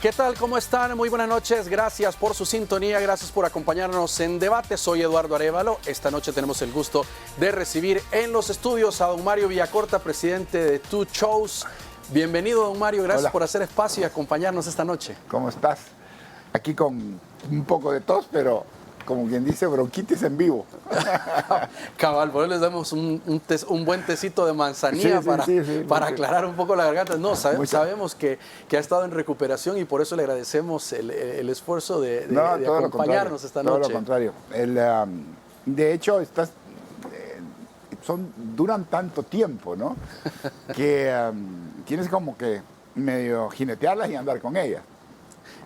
¿Qué tal? ¿Cómo están? Muy buenas noches. Gracias por su sintonía. Gracias por acompañarnos en Debate. Soy Eduardo Arévalo. Esta noche tenemos el gusto de recibir en los estudios a don Mario Villacorta, presidente de Two Shows. Bienvenido, don Mario. Gracias por hacer espacio y acompañarnos esta noche. ¿Cómo estás? Aquí con un poco de tos, pero como quien dice, bronquitis en vivo. Cabal, por eso les damos un buen tecito de manzanilla para aclarar un poco la garganta. No, sabemos que ha estado en recuperación y por eso le agradecemos el esfuerzo de acompañarnos esta noche. Todo lo contrario. De hecho, duran tanto tiempo, ¿no? Que tienes como que medio jinetearlas y andar con ellas.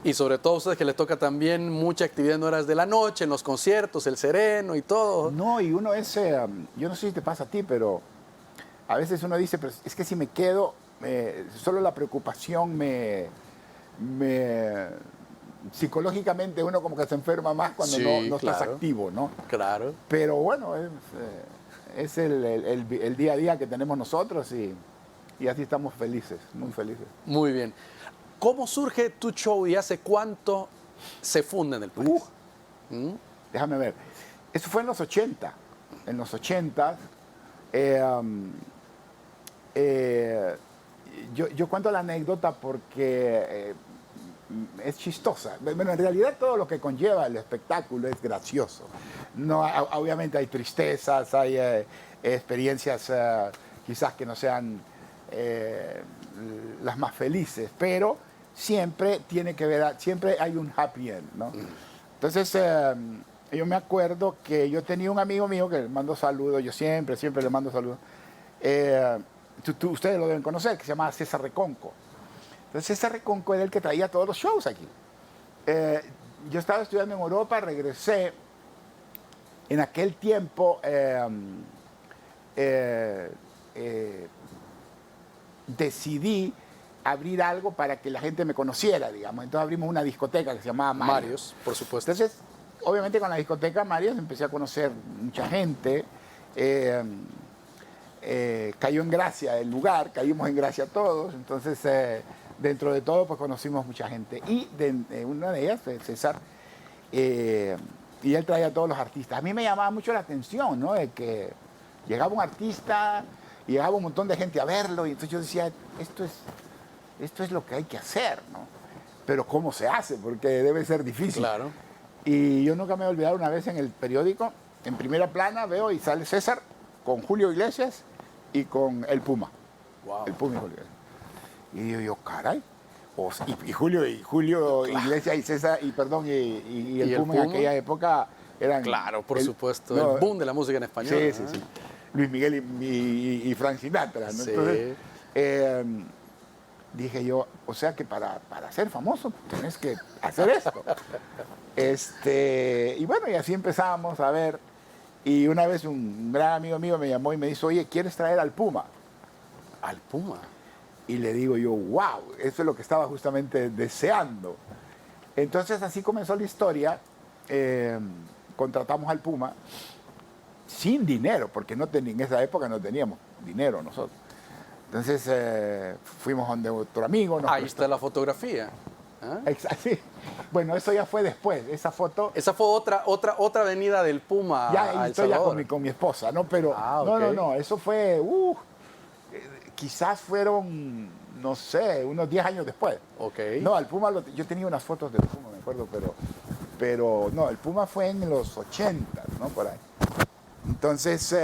Y sobre todo a ustedes que les toca también mucha actividad en horas de la noche, en los conciertos, el sereno y todo. No, y uno es, yo no sé si te pasa a ti, pero a veces uno dice, pero es que si me quedo, solo la preocupación psicológicamente uno como que se enferma más cuando no estás activo, ¿no? Claro. Pero bueno, es el día a día que tenemos nosotros y así estamos felices, muy felices. Muy bien. ¿Cómo surge Two Show y hace cuánto se funda en el país? Déjame ver. Eso fue en los 80. En los 80. Yo cuento la anécdota porque es chistosa. Bueno, en realidad todo lo que conlleva el espectáculo es gracioso. No, obviamente hay tristezas, hay experiencias quizás que no sean las más felices, pero siempre tiene que ver, siempre hay un happy end, ¿no? Entonces, yo me acuerdo que yo tenía un amigo mío que le mando saludos, yo siempre le mando saludos. Ustedes lo deben conocer, que se llama César Reconco. Entonces, César Reconco era el que traía todos los shows aquí. Yo estaba estudiando en Europa, regresé. En aquel tiempo, decidí abrir algo para que la gente me conociera, digamos. Entonces abrimos una discoteca que se llamaba Marios, por supuesto. Entonces, obviamente con la discoteca Marios empecé a conocer mucha gente. Cayó en gracia el lugar, caímos en gracia todos. Entonces, dentro de todo, pues conocimos mucha gente. Y una de ellas, César, y él traía a todos los artistas. A mí me llamaba mucho la atención, ¿no? De que llegaba un artista y llegaba un montón de gente a verlo. Y entonces yo decía, esto es lo que hay que hacer, ¿no? Pero ¿cómo se hace? Porque debe ser difícil. Claro. Y yo nunca me he olvidado una vez en el periódico, en primera plana veo y sale César con Julio Iglesias y con el Puma. Wow. El Puma y Julio Iglesias. Y digo yo, caray. Y Julio Iglesias y César, y el Puma en aquella época eran... Claro, por supuesto. El boom de la música en español. Sí. Luis Miguel y Frank Sinatra, ¿no? Sí. Entonces, dije yo, o sea que para ser famoso tienes que hacer esto. Y bueno, y así empezamos a ver. Y una vez un gran amigo mío me llamó y me dice, oye, ¿quieres traer al Puma? ¿Al Puma? Y le digo yo, wow, eso es lo que estaba justamente deseando. Entonces así comenzó la historia. Contratamos al Puma sin dinero, porque en esa época no teníamos dinero nosotros. Entonces fuimos donde otro amigo. Ahí está la fotografía. Sí. Bueno, eso ya fue después. Esa foto. Esa fue otra venida del Puma. Ya estoy ya con mi esposa, ¿no? Pero okay. no. Eso fue. Quizás fueron, no sé, unos 10 años después. Okay. No, el Puma, yo tenía unas fotos del Puma, me acuerdo, pero no, el Puma fue en los 80, ¿no? Por ahí. Entonces.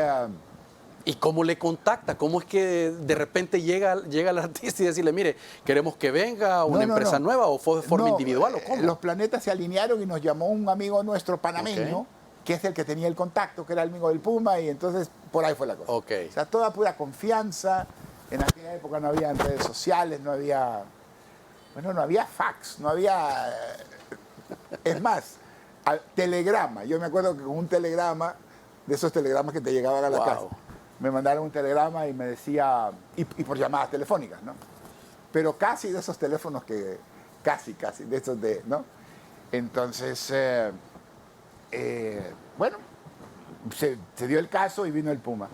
¿Y cómo le contacta? ¿Cómo es que de repente llega el artista y decirle, mire, queremos que venga una empresa nueva o fue de forma individual o cómo? Los planetas se alinearon y nos llamó un amigo nuestro panameño, que es el que tenía el contacto, que era el amigo del Puma, y entonces por ahí fue la cosa. O sea, toda pura confianza. En aquella época no había redes sociales, no había fax, no había... Es más, telegrama. Yo me acuerdo que con un telegrama, de esos telegramas que te llegaban a la casa, me mandaron un telegrama y me decía, y por llamadas telefónicas, ¿no? Pero casi de esos teléfonos que, casi, de esos ¿no? Entonces, bueno, se dio el caso y vino el Puma.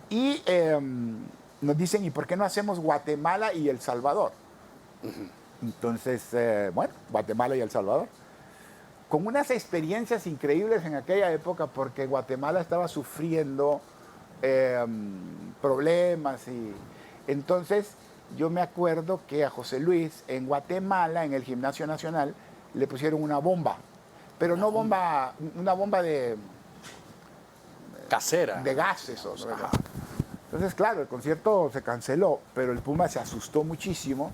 Y nos dicen, ¿y por qué no hacemos Guatemala y El Salvador? Entonces, bueno, Guatemala y El Salvador. Con unas experiencias increíbles en aquella época porque Guatemala estaba sufriendo problemas y entonces yo me acuerdo que a José Luis en Guatemala, en el Gimnasio Nacional, le pusieron una bomba, pero no bomba, una bomba de... casera. De gases. Entonces, claro, el concierto se canceló, pero el Puma se asustó muchísimo,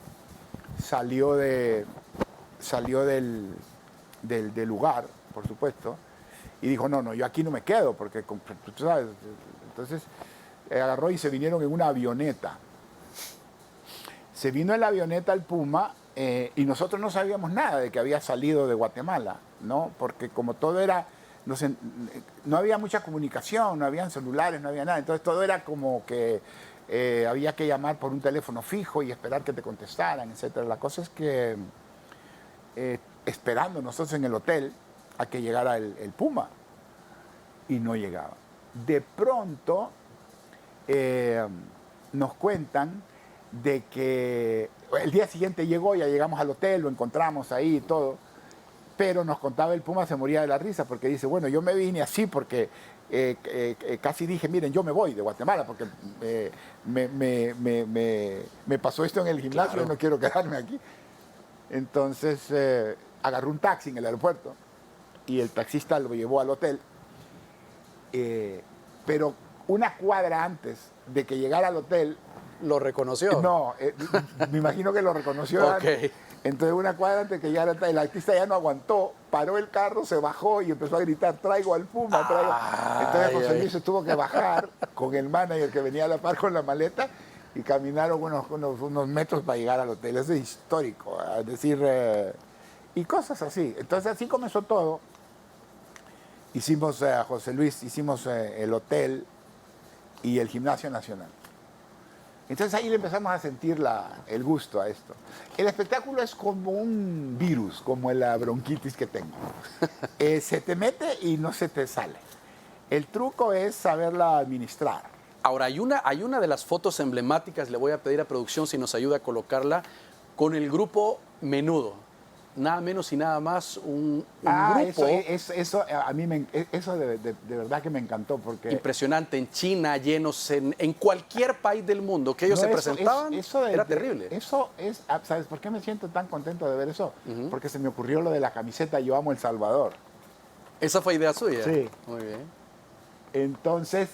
salió del lugar, por supuesto, y dijo, no, yo aquí no me quedo, porque tú sabes. Entonces agarró y se vinieron en una avioneta. Se vino en la avioneta el Puma y nosotros no sabíamos nada de que había salido de Guatemala, ¿no? Porque como todo era, no había mucha comunicación, no habían celulares, no había nada. Entonces todo era como que había que llamar por un teléfono fijo y esperar que te contestaran, etc. La cosa es que esperando nosotros en el hotel a que llegara el Puma y no llegaba. De pronto nos cuentan de que el día siguiente llegó, ya llegamos al hotel, lo encontramos ahí y todo, pero nos contaba el Puma, se moría de la risa porque dice, bueno, yo me vine así porque casi dije, miren, yo me voy de Guatemala porque me pasó esto en el gimnasio, claro, y no quiero quedarme aquí. Entonces agarró un taxi en el aeropuerto y el taxista lo llevó al hotel, pero una cuadra antes de que llegara al hotel... ¿Lo reconoció? No, me imagino que lo reconoció antes. Entonces una cuadra antes de que llegara el artista ya no aguantó, paró el carro, se bajó y empezó a gritar, traigo al Puma, traigo. Entonces José Luis se tuvo que bajar con el manager que venía a la par con la maleta y caminaron unos metros para llegar al hotel. Eso es histórico, es decir, y cosas así. Entonces así comenzó todo. Hicimos a José Luis, hicimos el hotel y el Gimnasio Nacional. Entonces ahí le empezamos a sentir el gusto a esto. El espectáculo es como un virus, como la bronquitis que tengo. Se te mete y no se te sale. El truco es saberla administrar. Ahora, hay una de las fotos emblemáticas, le voy a pedir a producción si nos ayuda a colocarla, con el grupo Menudo. Nada menos y nada más un grupo. Eso a mí eso de verdad que me encantó porque... Impresionante, en China, llenos en cualquier país del mundo que ellos se presentaban, era terrible. Eso es, ¿sabes por qué me siento tan contento de ver eso? Porque se me ocurrió lo de la camiseta Yo Amo El Salvador. ¿Esa fue idea suya? Sí. Muy bien. Entonces,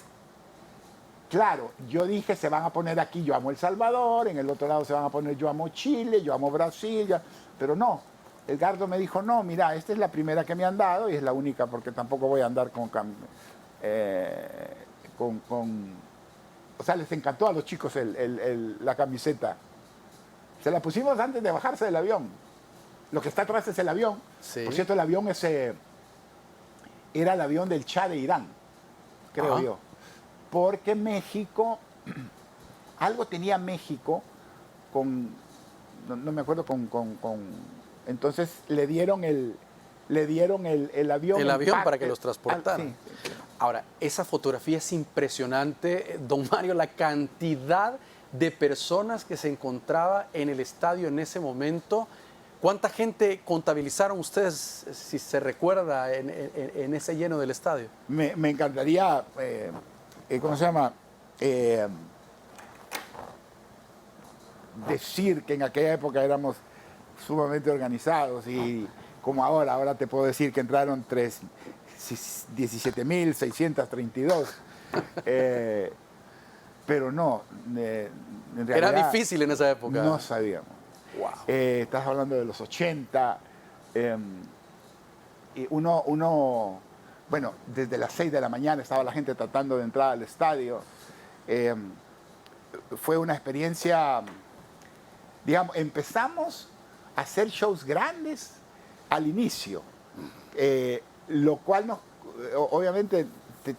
claro, yo dije, se van a poner aquí Yo Amo El Salvador, en el otro lado se van a poner Yo Amo Chile, Yo Amo Brasil, pero no. Edgardo me dijo, no, mira, esta es la primera que me han dado y es la única porque tampoco voy a andar con o sea, les encantó a los chicos la camiseta. Se la pusimos antes de bajarse del avión. Lo que está atrás es el avión. Sí. Por cierto, el avión era el avión del Shah de Irán, creo yo. Porque México, algo tenía México con, no me acuerdo, entonces le dieron el avión. El avión para que los transportaran. Sí. Ahora, esa fotografía es impresionante, don Mario, la cantidad de personas que se encontraba en el estadio en ese momento. ¿Cuánta gente contabilizaron ustedes, si se recuerda, en ese lleno del estadio? Me encantaría, ¿cómo se llama? Decir que en aquella época éramos sumamente organizados y como ahora te puedo decir que entraron 17.632, pero no, en realidad... Era difícil en esa época. No sabíamos. Wow. Estás hablando de los 80, y uno, bueno, desde las 6 de la mañana estaba la gente tratando de entrar al estadio. Fue una experiencia, digamos, empezamos a hacer shows grandes al inicio, lo cual obviamente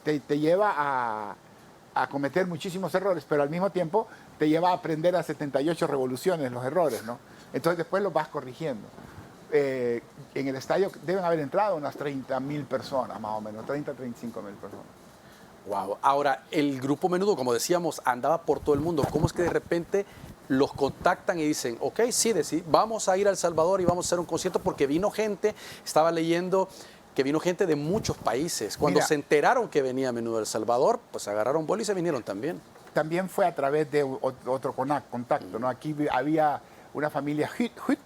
te lleva a cometer muchísimos errores, pero al mismo tiempo te lleva a aprender a 78 revoluciones los errores, ¿no? Entonces después los vas corrigiendo. En el estadio deben haber entrado unas 30.000 personas, más o menos, 30, 35.000 personas. Wow. Ahora, el grupo Menudo, como decíamos, andaba por todo el mundo. ¿Cómo es que de repente los contactan y dicen, ok, sí, vamos a ir a El Salvador y vamos a hacer un concierto porque vino gente, estaba leyendo que vino gente de muchos países. Cuando se enteraron que venía Menudo El Salvador, pues agarraron vuelo y se vinieron también. También fue a través de otro contacto, ¿no? Aquí había una familia Hut,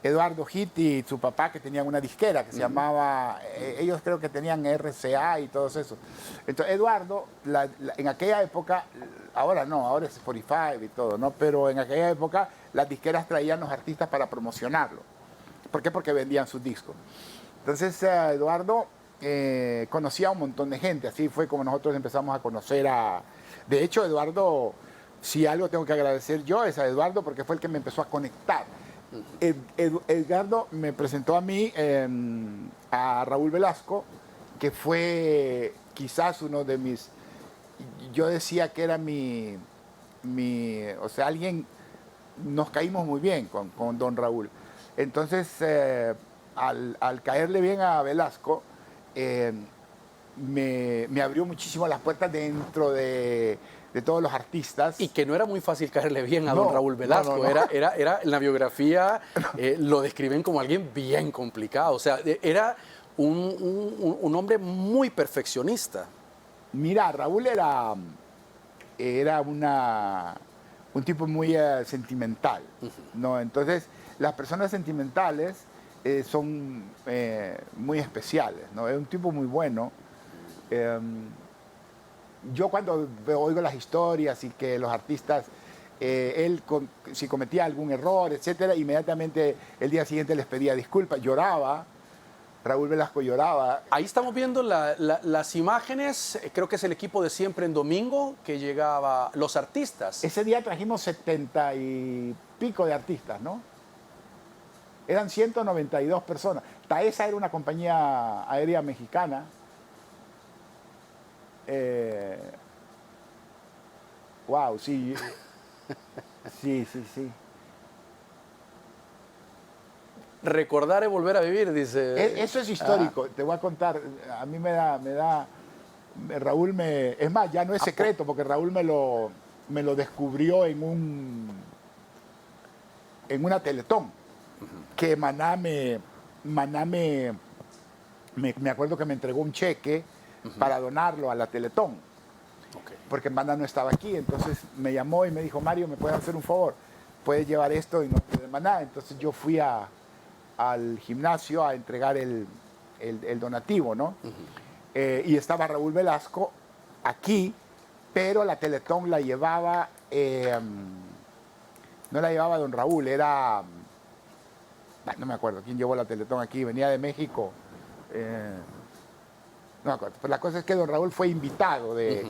Eduardo Hit y su papá, que tenían una disquera que se llamaba, ellos creo que tenían RCA y todo eso. Entonces Eduardo, en aquella época, ahora no, ahora es 45 y todo, ¿no? Pero en aquella época las disqueras traían los artistas para promocionarlo. ¿Por qué? Porque vendían sus discos. Entonces Eduardo conocía a un montón de gente, así fue como nosotros empezamos a conocer a... De hecho, Eduardo, si algo tengo que agradecer yo es a Eduardo porque fue el que me empezó a conectar. Edgardo me presentó a mí a Raúl Velasco, que fue quizás uno de mis... Yo decía que era o sea, alguien... Nos caímos muy bien con don Raúl. Entonces, al caerle bien a Velasco, me abrió muchísimo las puertas dentro de todos los artistas. Y que no era muy fácil caerle bien a don Raúl Velasco. No. Era en la biografía lo describen como alguien bien complicado. O sea, era un hombre muy perfeccionista. Mira, Raúl era un tipo muy sentimental, ¿no? Entonces, las personas sentimentales son muy especiales, ¿no? Es un tipo muy bueno. Yo cuando oigo las historias y que los artistas, si cometía algún error, etcétera, inmediatamente el día siguiente les pedía disculpas, lloraba. Raúl Velasco lloraba. Ahí estamos viendo las imágenes, creo que es el equipo de Siempre en Domingo, que llegaba, los artistas. Ese día trajimos 70 y pico de artistas, ¿no? Eran 192 personas. Taesa era una compañía aérea mexicana. Wow, sí. Sí. Recordar es volver a vivir, dice. Eso es histórico. Te voy a contar. A mí me da Raúl es más, ya no es secreto, porque Raúl me lo descubrió en una Teletón. Que Maná me acuerdo que me entregó un cheque para donarlo a la Teletón. Porque Maná no estaba aquí. Entonces me llamó y me dijo, Mario, ¿me puedes hacer un favor? Puedes llevar esto y no de Maná. Entonces yo fui al gimnasio a entregar el donativo, ¿no? Y estaba Raúl Velasco aquí, pero la Teletón la llevaba, no la llevaba don Raúl, era, no me acuerdo quién llevó la Teletón aquí, venía de México, no me acuerdo, pero la cosa es que don Raúl fue invitado de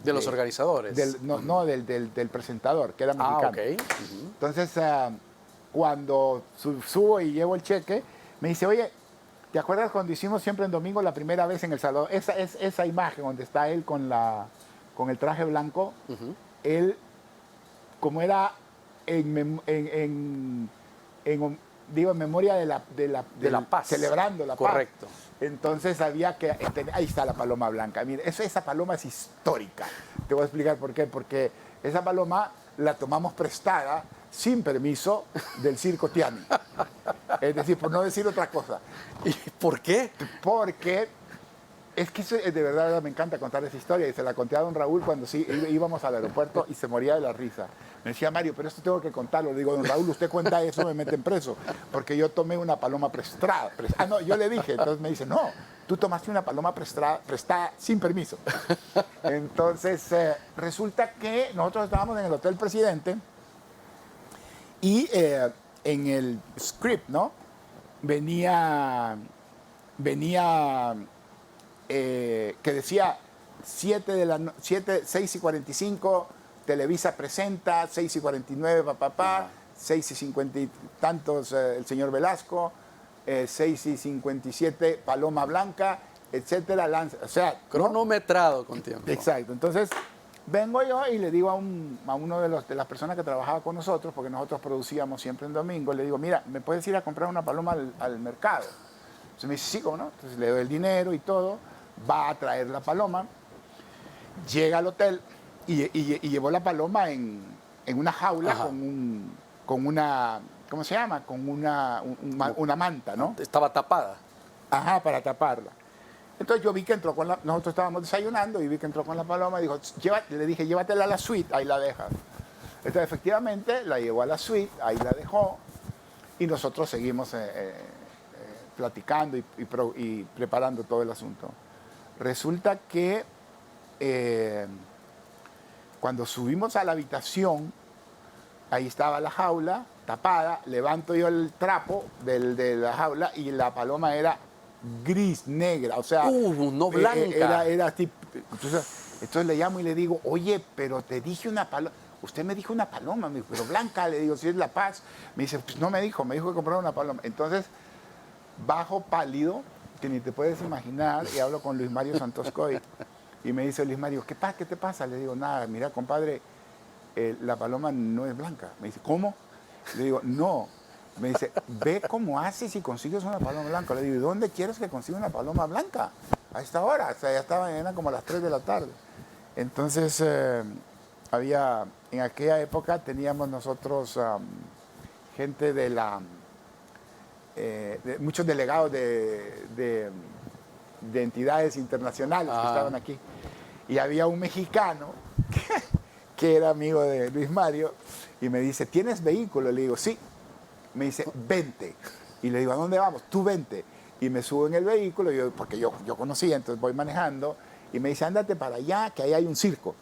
los organizadores. Del presentador, que era mexicano. Okay. Entonces, cuando subo y llevo el cheque, me dice, oye, ¿te acuerdas cuando hicimos Siempre en Domingo la primera vez en El Salvador? Esa imagen donde está él con el traje blanco, él, como era en memoria de la paz. Celebrando la paz. Correcto. Entonces había que... Ahí está la paloma blanca. Mira, esa paloma es histórica. Te voy a explicar por qué. Porque esa paloma la tomamos prestada sin permiso del Circo Tiani. Es decir, por no decir otra cosa. ¿Y por qué? Porque es que de verdad me encanta contar esa historia. Y se la conté a don Raúl cuando íbamos al aeropuerto y se moría de la risa. Me decía, Mario, pero esto tengo que contarlo. Le digo, don Raúl, usted cuenta eso, me meten preso. Porque yo tomé una paloma prestada. No, yo le dije. Entonces me dice, no, tú tomaste una paloma prestada sin permiso. Entonces, resulta que nosotros estábamos en el Hotel Presidente y en el script, ¿no? Venía que decía 6:45, Televisa presenta, 6:49, 6:50 y tantos, el señor Velasco, 6:57, Paloma Blanca, etcétera. O sea, cronometrado con tiempo. Exacto. Entonces, vengo yo y le digo a uno de las personas que trabajaba con nosotros, porque nosotros producíamos Siempre en Domingo, le digo, mira, ¿me puedes ir a comprar una paloma al mercado? Entonces me dice, sí, ¿cómo no? Entonces le doy el dinero y todo, va a traer la paloma, llega al hotel, y llevó la paloma en una jaula con una, ¿cómo se llama? Con una manta, ¿no? Estaba tapada. Ajá, para taparla. Entonces yo vi que entró nosotros estábamos desayunando y vi que entró con la paloma y dijo, le dije, llévatela a la suite, ahí la dejas. Entonces efectivamente la llevó a la suite, ahí la dejó y nosotros seguimos platicando y preparando todo el asunto. Resulta que cuando subimos a la habitación, ahí estaba la jaula tapada, levanto yo el trapo de la jaula y la paloma era gris, negra, o sea, no blanca. Era tipo, entonces le llamo y le digo, oye, pero te dije una paloma, usted me dijo una paloma, me dijo, pero blanca, le digo, si es La Paz. Me dice, pues no me dijo que comprara una paloma. Entonces, bajo pálido, que ni te puedes imaginar, y hablo con Luis Mario Santoscoy, y me dice Luis Mario, ¿qué te pasa? Le digo, nada, mira, compadre, la paloma no es blanca. Me dice, ¿cómo? Le digo, no. Me dice, ve cómo haces si consigues una paloma blanca. Le digo, ¿y dónde quieres que consiga una paloma blanca? A esta hora, o sea, ya eran como las 3 de la tarde. Entonces, en aquella época teníamos nosotros gente de muchos delegados de entidades internacionales que estaban aquí. Y había un mexicano que era amigo de Luis Mario y me dice, ¿tienes vehículo? Le digo, sí. Me dice, vente. Y le digo, ¿a dónde vamos? Tú vente. Y me subo en el vehículo, porque yo conocía, entonces voy manejando, y me dice, ándate para allá, que ahí hay un circo.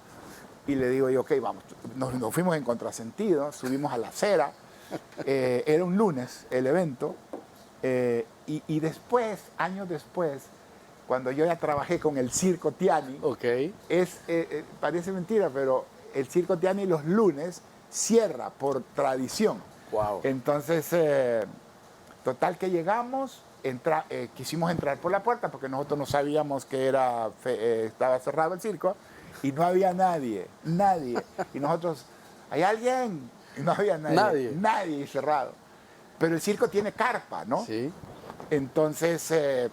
Y le digo yo, ok, vamos. Nos fuimos en contrasentido, subimos a la acera. Era un lunes el evento. Y después, años después, cuando yo ya trabajé con el Circo Tiani, parece mentira, pero el Circo Tiani los lunes cierra por tradición. Wow. Entonces, total que llegamos, quisimos entrar por la puerta porque nosotros no sabíamos que estaba cerrado el circo y no había nadie. Y nosotros, ¿hay alguien? Y no había nadie. Nadie cerrado. Pero el circo tiene carpa, ¿no? Sí. Entonces,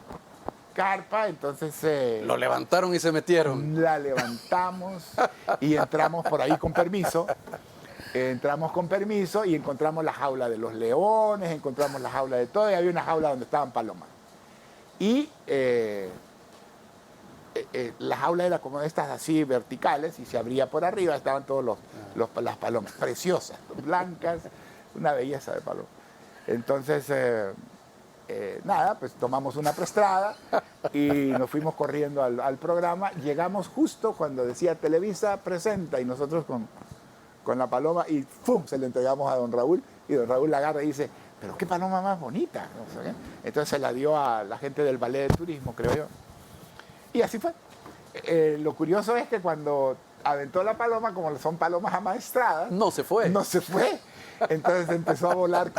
lo levantaron y se metieron. La levantamos y entramos por ahí con permiso. Entramos con permiso y encontramos la jaula de los leones, encontramos la jaula de todo, y había una jaula donde estaban palomas. Y la jaula era como estas así verticales y se abría por arriba, estaban todas las palomas, preciosas, blancas, una belleza de paloma. Entonces, nada, pues tomamos una prestrada y nos fuimos corriendo al programa. Llegamos justo cuando decía Televisa presenta y nosotros con la paloma y ¡pum! Se le entregamos a don Raúl y don Raúl la agarra y dice, pero qué paloma más bonita. No sé qué. Entonces se la dio a la gente del Ballet de Turismo, creo yo. Y así fue. Lo curioso es que cuando aventó la paloma, como son palomas amaestradas, no se fue. No se fue. Entonces empezó a volar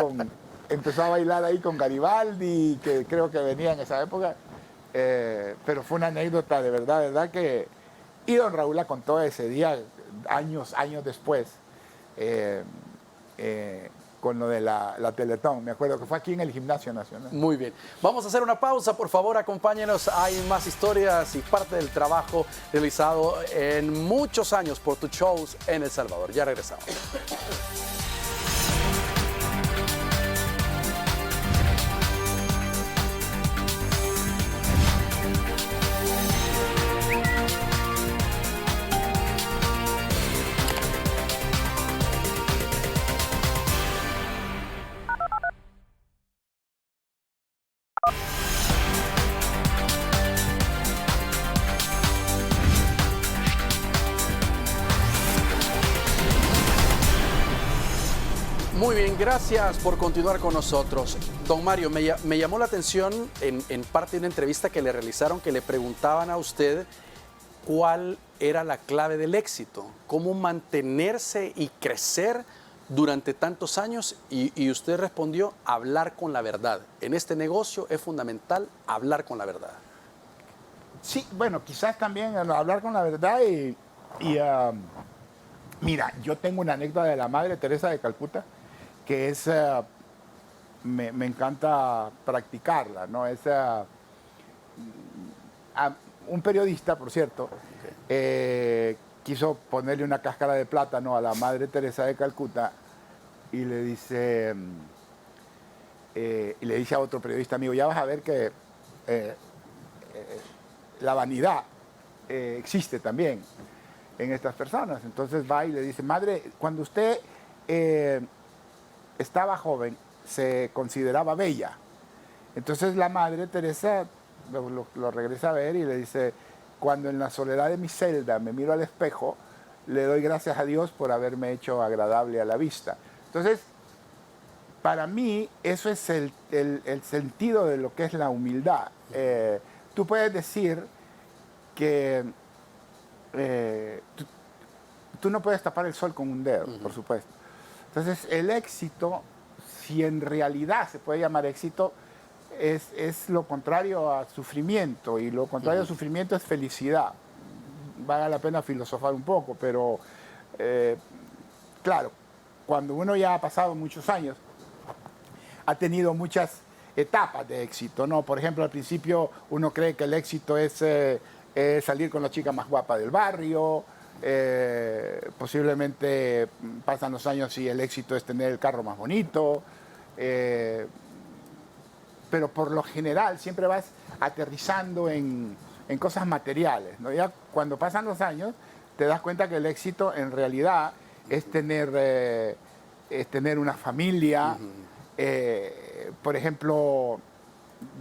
empezó a bailar ahí con Garibaldi, que creo que venía en esa época. Pero fue una anécdota de verdad que... Y don Raúl la contó ese día, años después, con lo de la Teletón. Me acuerdo que fue aquí en el Gimnasio Nacional. Muy bien. Vamos a hacer una pausa, por favor, acompáñenos. Hay más historias y parte del trabajo realizado en muchos años por tus shows en El Salvador. Ya regresamos. Muy bien, gracias por continuar con nosotros. Don Mario, me llamó la atención en parte de una entrevista que le realizaron, que le preguntaban a usted cuál era la clave del éxito, cómo mantenerse y crecer durante tantos años, y usted respondió, hablar con la verdad. En este negocio es fundamental hablar con la verdad. Sí, bueno, quizás también hablar con la verdad mira, yo tengo una anécdota de la Madre Teresa de Calcuta, que es, me encanta practicarla, ¿no? Es un periodista, por cierto, quiso ponerle una cáscara de plátano a la Madre Teresa de Calcuta y le dice a otro periodista amigo, ya vas a ver que la vanidad existe también en estas personas. Entonces va y le dice, madre, cuando usted estaba joven se consideraba bella. Entonces la Madre Teresa lo regresa a ver y le dice, cuando en la soledad de mi celda me miro al espejo, le doy gracias a Dios por haberme hecho agradable a la vista. Entonces, para mí, eso es el sentido de lo que es la humildad. Tú puedes decir que tú no puedes tapar el sol con un dedo, por supuesto. Entonces, el éxito, si en realidad se puede llamar éxito, es lo contrario a sufrimiento, y lo contrario a sufrimiento es felicidad. Vale la pena filosofar un poco, pero claro, cuando uno ya ha pasado muchos años, ha tenido muchas etapas de éxito, ¿no? Por ejemplo, al principio uno cree que el éxito es salir con la chica más guapa del barrio, posiblemente pasan los años y el éxito es tener el carro más bonito, pero por lo general siempre vas aterrizando en cosas materiales, ¿no? Ya cuando pasan los años te das cuenta que el éxito en realidad es tener una familia. Por ejemplo,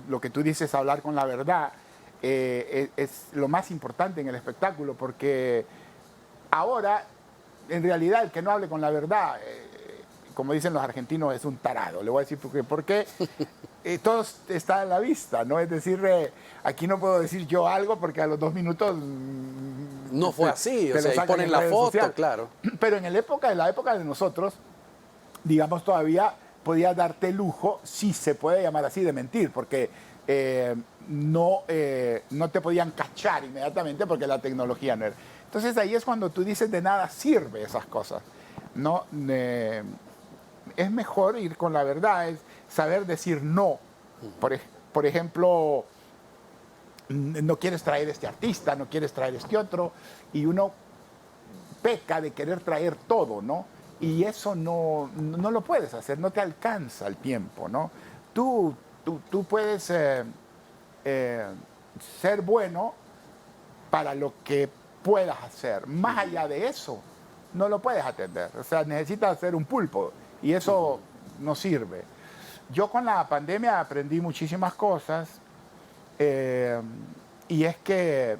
lo que tú dices, hablar con la verdad, es lo más importante en el espectáculo, porque ahora, en realidad, el que no hable con la verdad, como dicen los argentinos, es un tarado. Le voy a decir porque todo está a la vista, ¿no? Es decir, aquí no puedo decir yo algo porque a los 2 minutos... No fue así, o sea, y ponen la foto, social. Claro. Pero en la época de nosotros, digamos, todavía podía darte lujo, si se puede llamar así, de mentir, porque no te podían cachar inmediatamente porque la tecnología no era. Entonces ahí es cuando tú dices, de nada sirve esas cosas, ¿no? Es mejor ir con la verdad, es saber decir no. Por ejemplo, no quieres traer este artista, no quieres traer este otro, y uno peca de querer traer todo, ¿no? Y eso no lo puedes hacer, no te alcanza el tiempo, ¿no? Tú puedes ser bueno para lo que puedas hacer. Más allá de eso, no lo puedes atender. O sea, necesitas hacer un pulpo y eso no sirve. Yo con la pandemia aprendí muchísimas cosas, y es que,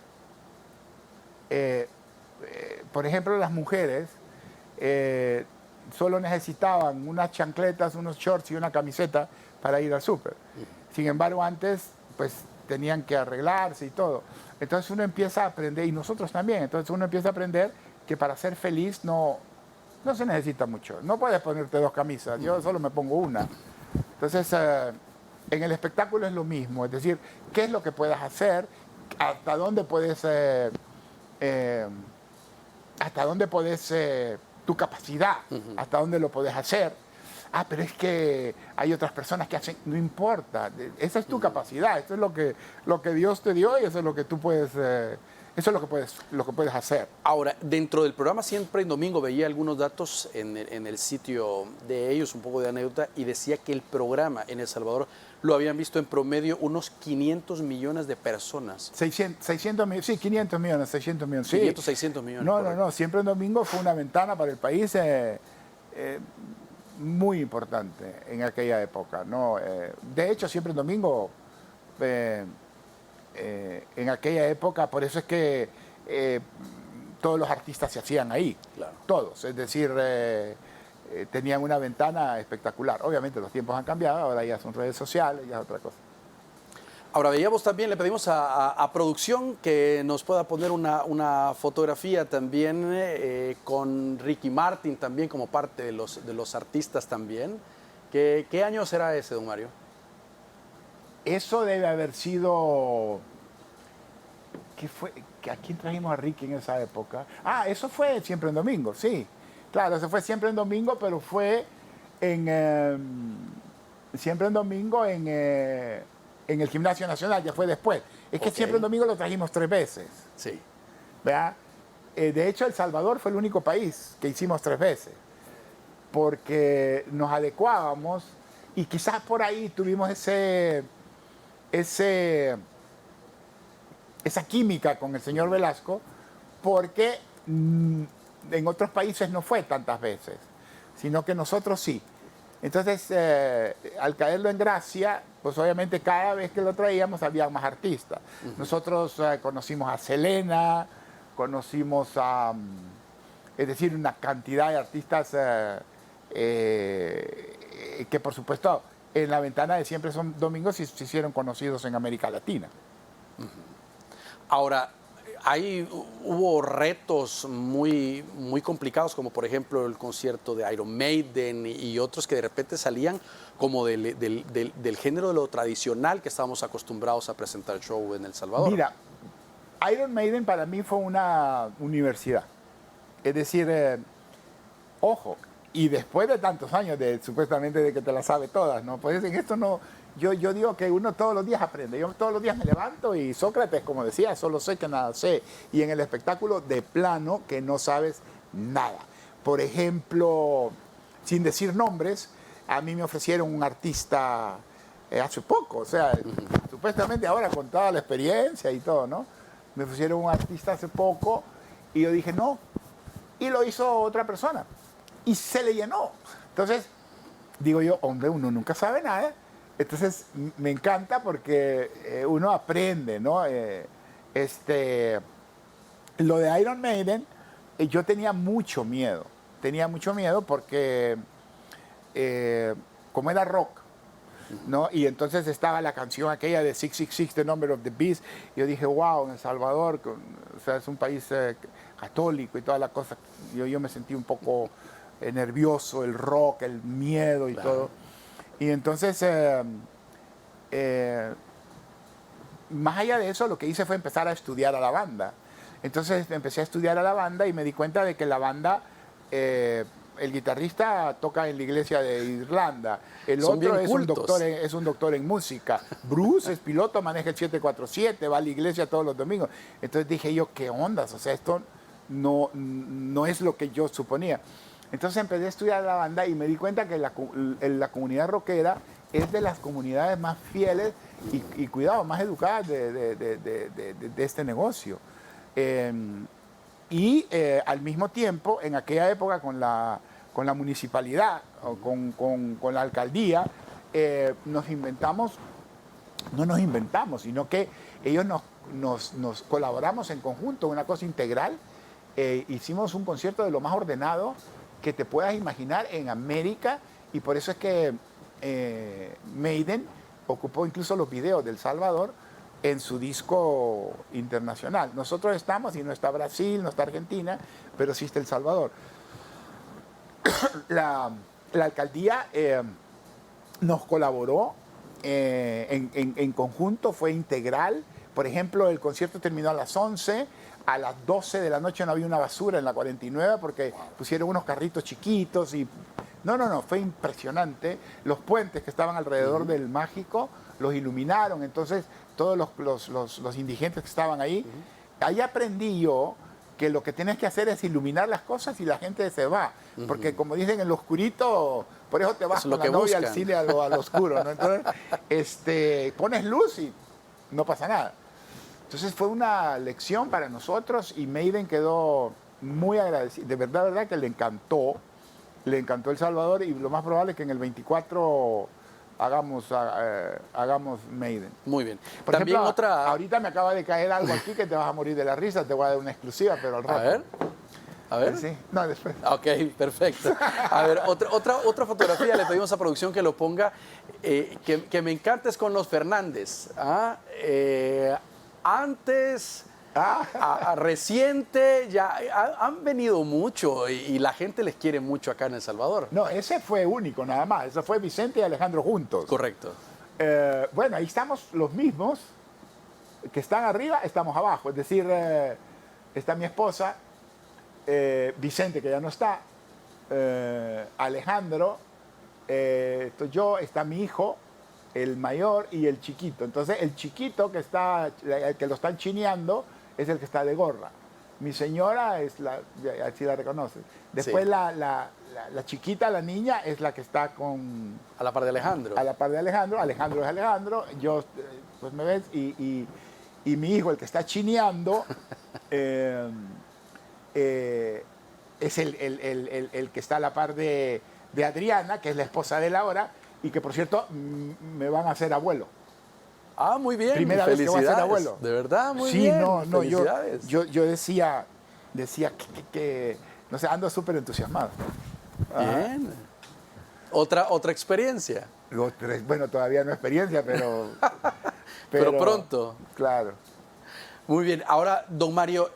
por ejemplo, las mujeres solo necesitaban unas chancletas, unos shorts y una camiseta para ir al súper. Sin embargo, antes pues tenían que arreglarse y todo. Entonces uno empieza a aprender, y nosotros también, entonces uno empieza a aprender que para ser feliz no se necesita mucho. No puedes ponerte 2 camisas, yo solo me pongo una. Entonces, en el espectáculo es lo mismo, es decir, ¿qué es lo que puedes hacer? ¿Hasta dónde puedes tu capacidad, hasta dónde lo puedes hacer? Ah, pero es que hay otras personas que hacen, no importa, esa es tu capacidad, eso es lo que Dios te dio y eso es lo que tú puedes, eso es lo que puedes hacer. Ahora, dentro del programa Siempre en Domingo veía algunos datos en el sitio de ellos, un poco de anécdota, y decía que el programa en El Salvador lo habían visto en promedio unos 500 millones de personas. 600 millones, sí, 500 millones, 600 millones. 500, 600 millones. No, Siempre en Domingo fue una ventana para el país muy importante en aquella época, ¿no? De hecho, Siempre en Domingo, en aquella época, por eso es que todos los artistas se hacían ahí, claro. Todos, es decir, tenían una ventana espectacular. Obviamente los tiempos han cambiado, ahora ya son redes sociales, ya es otra cosa. Ahora veíamos también, le pedimos a producción que nos pueda poner una fotografía también con Ricky Martin también como parte de los artistas también. ¿Qué año será ese, don Mario? Eso debe haber sido... ¿A quién trajimos a Ricky en esa época? Ah, eso fue Siempre en Domingo, sí. Claro, eso fue Siempre en Domingo, pero fue Siempre en Domingo en el Gimnasio Nacional, ya fue después. Es que Siempre en Domingo lo trajimos 3 veces. Sí. ¿Verdad? de hecho, El Salvador fue el único país que hicimos 3 veces, porque nos adecuábamos y quizás por ahí tuvimos esa química con el señor Velasco, porque en otros países no fue tantas veces, sino que nosotros sí. Entonces, al caerlo en gracia, pues obviamente cada vez que lo traíamos había más artistas. Nosotros conocimos a Selena, conocimos a, es decir, una cantidad de artistas que por supuesto en la ventana de Siempre Son Domingos se hicieron conocidos en América Latina. Ahora, hubo retos muy, muy complicados, como por ejemplo el concierto de Iron Maiden y otros que de repente salían como del género de lo tradicional que estábamos acostumbrados a presentar show en El Salvador. Mira, Iron Maiden para mí fue una universidad. Es decir, ojo, y después de tantos años supuestamente de que te las sabe todas, ¿no? Pues en esto no... Yo digo que uno todos los días aprende. Yo todos los días me levanto y Sócrates, como decía, solo sé que nada sé. Y en el espectáculo, de plano, que no sabes nada. Por ejemplo, sin decir nombres, a mí me ofrecieron un artista hace poco. O sea, supuestamente ahora con toda la experiencia y todo, ¿no? Me ofrecieron un artista hace poco y yo dije no. Y lo hizo otra persona. Y se le llenó. Entonces, digo yo, hombre, uno nunca sabe nada. Entonces me encanta porque uno aprende, ¿no? Lo de Iron Maiden, yo tenía mucho miedo porque como era rock, ¿no? Y entonces estaba la canción aquella de 666, The Number of the Beast, y yo dije, wow, en El Salvador, o sea, es un país católico y toda la cosa, yo me sentí un poco nervioso, el rock, el miedo y todo. Y entonces, más allá de eso, lo que hice fue empezar a estudiar a la banda. Entonces empecé a estudiar a la banda y me di cuenta de que la banda, el guitarrista toca en la iglesia de Irlanda, el otro es un doctor en música, Bruce es piloto, maneja el 747, va a la iglesia todos los domingos. Entonces dije yo, ¿qué ondas? O sea, esto no es lo que yo suponía. Entonces empecé a estudiar la banda y me di cuenta que la comunidad rockera es de las comunidades más fieles y cuidado, más educadas de este negocio. Al mismo tiempo, en aquella época con la municipalidad o con la alcaldía, no nos inventamos, sino que ellos nos colaboramos en conjunto, una cosa integral. Hicimos un concierto de lo más ordenado que te puedas imaginar en América, y por eso es que Maiden ocupó incluso los videos de El Salvador en su disco internacional. Nosotros estamos, y no está Brasil, no está Argentina, pero sí está El Salvador. La alcaldía nos colaboró en conjunto, fue integral. Por ejemplo, el concierto terminó a las 11, a las 12 de la noche no había una basura en la 49 porque pusieron unos carritos chiquitos y... No, fue impresionante. Los puentes que estaban alrededor del Mágico los iluminaron, entonces todos los indigentes que estaban ahí. Ahí aprendí yo que lo que tienes que hacer es iluminar las cosas y la gente se va. Porque como dicen, en lo oscurito, por eso te vas con la novia al cine a lo oscuro, ¿no? Entonces, pones luz y no pasa nada. Entonces fue una lección para nosotros y Maiden quedó muy agradecido. De verdad que le encantó El Salvador, y lo más probable es que en el 24 hagamos Maiden. Muy bien. Por ejemplo, ahorita me acaba de caer algo aquí que te vas a morir de la risa, te voy a dar una exclusiva, pero al rato. A ver. Sí, no, después. Ok, perfecto. A ver, otra fotografía, le pedimos a producción que lo ponga, que me encanta, es con los Fernández. Antes, reciente, ya han venido mucho y la gente les quiere mucho acá en El Salvador. No, ese fue único nada más, eso fue Vicente y Alejandro juntos. Correcto. Bueno, ahí estamos los mismos, que están arriba, estamos abajo, es decir, está mi esposa, Vicente, que ya no está, Alejandro, estoy yo, está mi hijo, el mayor y el chiquito. Entonces el chiquito que lo están chineando es el que está de gorra. Mi señora es así la reconoce. Después Sí. la chiquita, la niña, es la que está con... A la par de Alejandro. A la par de Alejandro. Alejandro es Alejandro. Yo, pues me ves, y mi hijo, el que está chineando, es el que está a la par de Adriana, que es la esposa de Laura, y que, por cierto, me van a hacer abuelo. Ah, muy bien. Primera vez que voy a ser abuelo. De verdad, muy sí, bien. No, Felicidades. yo decía que no sé, ando súper entusiasmado. Bien. Otra experiencia. Bueno, todavía no experiencia, pero Pero pronto. Claro. Muy bien. Ahora, don Mario,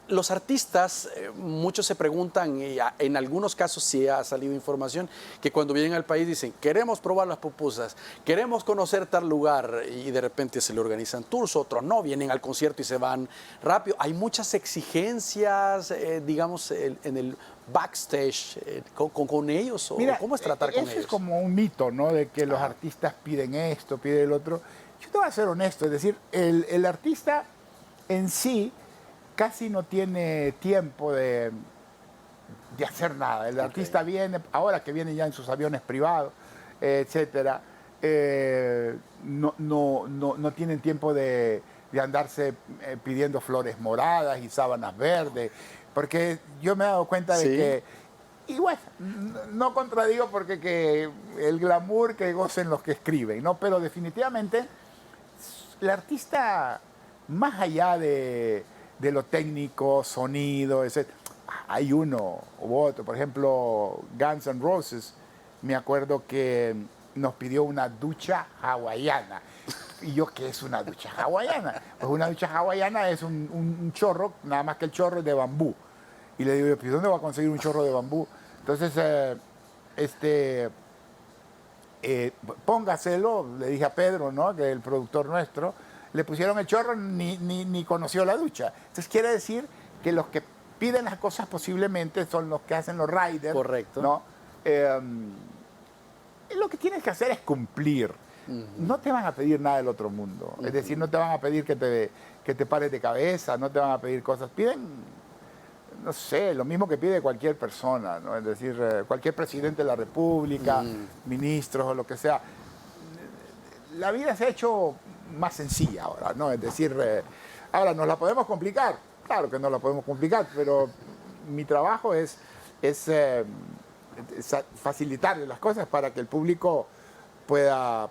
los artistas, muchos se preguntan, y en algunos casos sí ha salido información, que cuando vienen al país dicen, queremos probar las pupusas, queremos conocer tal lugar, y de repente se le organizan tours, otros no, vienen al concierto y se van rápido. Hay muchas exigencias, digamos, en el backstage con ellos. Mira, ¿cómo es tratar con eso ellos? es como un mito, ¿no? De que los artistas piden esto, piden el otro. Yo te voy a ser honesto, es decir, el artista en sí casi no tiene tiempo de hacer nada. El artista viene, ahora que viene ya en sus aviones privados, etcétera, no tienen tiempo de andarse pidiendo flores moradas y sábanas verdes, porque yo me he dado cuenta de que, y bueno, no contradigo porque que el glamour que gocen los que escriben, ¿no? Pero definitivamente el artista, más allá de lo técnico, sonido, etc. Hay uno u otro. Por ejemplo, Guns N' Roses, me acuerdo que nos pidió una ducha hawaiana. ¿Y yo qué es una ducha hawaiana? Pues una ducha hawaiana es un chorro, nada más que el chorro es de bambú. Y le digo yo, ¿dónde va a conseguir un chorro de bambú? Entonces, póngaselo, le dije a Pedro, ¿no?, que es el productor nuestro. Le pusieron el chorro, ni conoció la ducha. Entonces quiere decir que los que piden las cosas posiblemente son los que hacen los riders. Correcto. ¿No? Lo que tienes que hacer es cumplir. No te van a pedir nada del otro mundo. Es decir, no te van a pedir que te pares de cabeza, no te van a pedir cosas. Piden, no sé, lo mismo que pide cualquier persona, ¿no? Es decir, cualquier presidente de la República, ministros o lo que sea. La vida se ha hecho más sencilla ahora, ¿no? Es decir, ahora nos la podemos complicar, claro que no la podemos complicar, pero mi trabajo es facilitarle las cosas para que el público pueda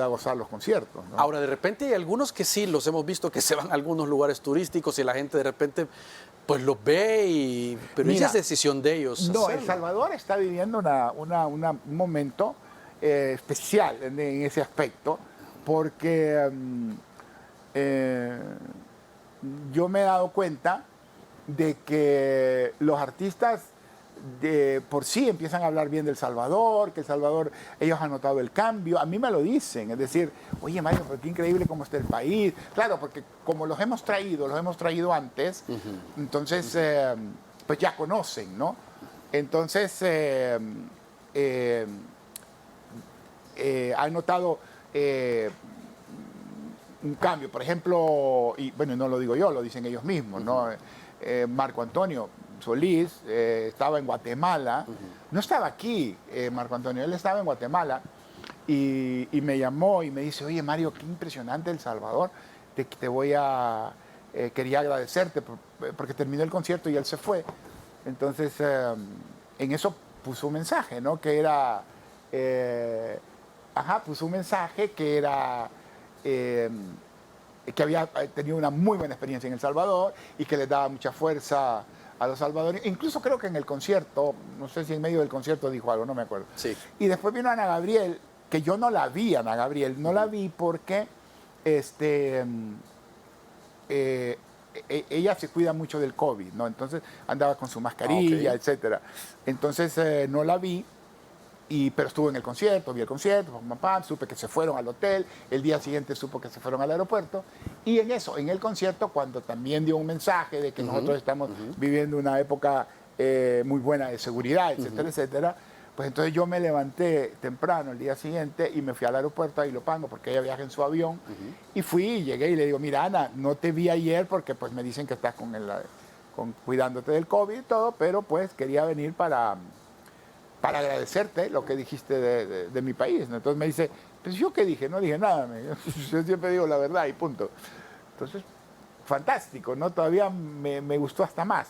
gozar los conciertos, ¿no? Ahora, de repente hay algunos que sí, los hemos visto que se van a algunos lugares turísticos y la gente de repente pues los ve, pero esa es decisión de ellos. No, hacerlo. El Salvador está viviendo un momento especial en ese aspecto, porque yo me he dado cuenta de que los artistas por sí empiezan a hablar bien del Salvador, que El Salvador, ellos han notado el cambio, a mí me lo dicen, es decir, oye Mario, pero qué increíble cómo está el país. Claro, porque como los hemos traído antes, entonces pues ya conocen, ¿no? Entonces han notado un cambio, por ejemplo, y bueno, no lo digo yo, lo dicen ellos mismos, ¿no? Marco Antonio Solís estaba en Guatemala, no estaba aquí Marco Antonio, él estaba en Guatemala y me llamó y me dice, oye Mario, qué impresionante El Salvador, quería agradecerte porque terminó el concierto y él se fue. Entonces, en eso puso un mensaje, ¿no? Que era, puso un mensaje que era... que había tenido una muy buena experiencia en El Salvador y que les daba mucha fuerza a los salvadoreños. Incluso creo que en el concierto, no sé si en medio del concierto dijo algo, no me acuerdo. Sí. Y después vino Ana Gabriel, que yo no la vi, Ana Gabriel, no la vi porque ella se cuida mucho del COVID, ¿no? Entonces andaba con su mascarilla, etcétera. Entonces no la vi. Pero estuve en el concierto, vi el concierto, supe que se fueron al hotel, el día siguiente supo que se fueron al aeropuerto, y en el concierto, cuando también dio un mensaje de que nosotros estamos viviendo una época muy buena de seguridad, etcétera, etcétera, Pues entonces yo me levanté temprano el día siguiente y me fui al aeropuerto a Ilopango porque ella viaja en su avión. Y fui y llegué y le digo, mira, Ana, no te vi ayer porque pues me dicen que estás cuidándote del COVID y todo, pero pues quería venir para agradecerte lo que dijiste de mi país, ¿no? Entonces me dice, pues yo qué dije, no dije nada, yo siempre digo la verdad y punto. Entonces, fantástico, ¿no? Todavía me gustó hasta más